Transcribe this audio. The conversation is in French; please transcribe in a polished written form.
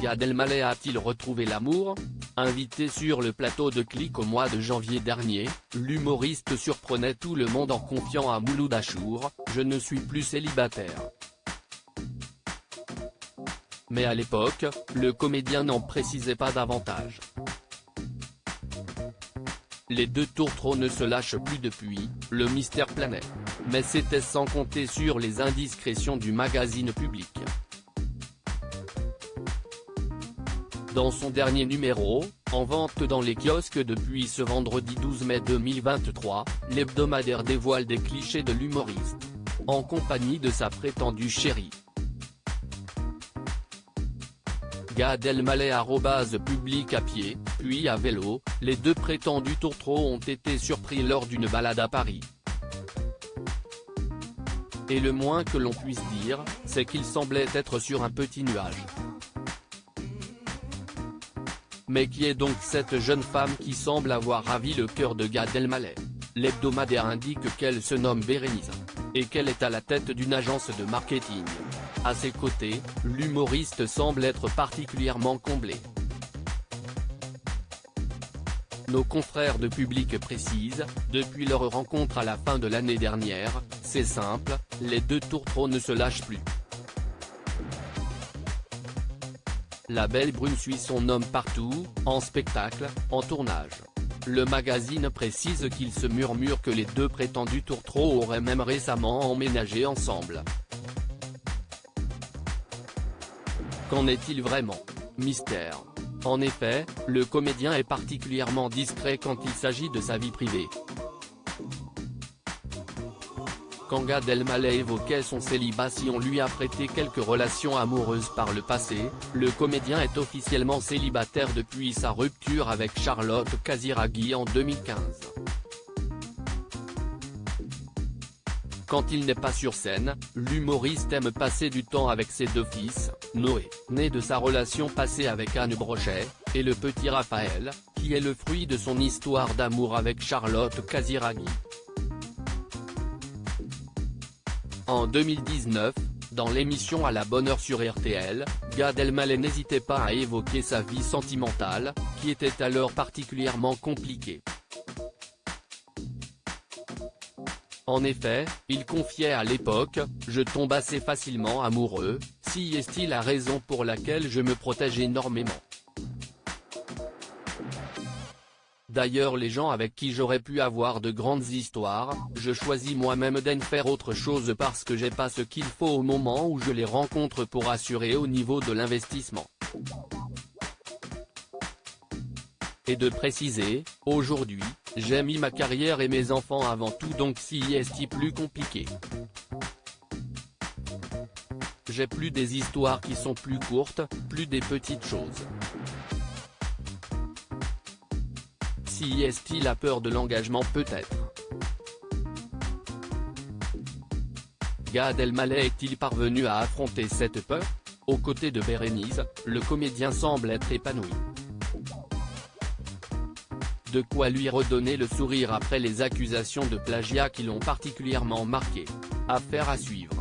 Gad Elmaleh a-t-il retrouvé l'amour? Invité sur le plateau de Click au mois de janvier dernier, l'humoriste surprenait tout le monde en confiant à Mouloud Achour « Je ne suis plus célibataire ». Mais à l'époque, le comédien n'en précisait pas davantage. Les deux tourtereaux ne se lâchent plus depuis, le mystère planait. Mais c'était sans compter sur les indiscrétions du magazine Public. Dans son dernier numéro, en vente dans les kiosques depuis ce vendredi 12 mai 2023, l'hebdomadaire dévoile des clichés de l'humoriste. En compagnie de sa prétendue chérie. Gad Elmaleh @Public à pied, puis à vélo, les deux prétendus tourtereaux ont été surpris lors d'une balade à Paris. Et le moins que l'on puisse dire, c'est qu'ils semblaient être sur un petit nuage. Mais qui est donc cette jeune femme qui semble avoir ravi le cœur de Gad Elmaleh? L'hebdomadaire indique qu'elle se nomme Bérénice. Et qu'elle est à la tête d'une agence de marketing. À ses côtés, l'humoriste semble être particulièrement comblé. Nos confrères de Public précisent, depuis leur rencontre à la fin de l'année dernière, c'est simple, les deux tourtereaux ne se lâchent plus. La belle brune suit son homme partout, en spectacle, en tournage. Le magazine précise qu'il se murmure que les deux prétendus tourtereaux auraient même récemment emménagé ensemble. Qu'en est-il vraiment? Mystère. En effet, le comédien est particulièrement discret quand il s'agit de sa vie privée. Quand Gad Elmaleh évoquait son célibat si on lui a prêté quelques relations amoureuses par le passé, le comédien est officiellement célibataire depuis sa rupture avec Charlotte Casiraghi en 2015. Quand il n'est pas sur scène, l'humoriste aime passer du temps avec ses deux fils, Noé, né de sa relation passée avec Anne Brochet, et le petit Raphaël, qui est le fruit de son histoire d'amour avec Charlotte Casiraghi. En 2019, dans l'émission À la bonne heure sur RTL, Gad Elmaleh n'hésitait pas à évoquer sa vie sentimentale, qui était alors particulièrement compliquée. En effet, il confiait à l'époque « Je tombe assez facilement amoureux, si est-il la raison pour laquelle je me protège énormément. D'ailleurs les gens avec qui j'aurais pu avoir de grandes histoires, je choisis moi-même d'en faire autre chose parce que j'ai pas ce qu'il faut au moment où je les rencontre pour assurer au niveau de l'investissement. » Et de préciser, aujourd'hui, j'ai mis ma carrière et mes enfants avant tout donc si est plus compliqué. J'ai plus des histoires qui sont plus courtes, plus des petites choses. Si est-il a peur de l'engagement peut-être. Gad Elmaleh est-il parvenu à affronter cette peur? Aux côtés de Bérénice, le comédien semble être épanoui. De quoi lui redonner le sourire après les accusations de plagiat qui l'ont particulièrement marqué. Affaire à suivre.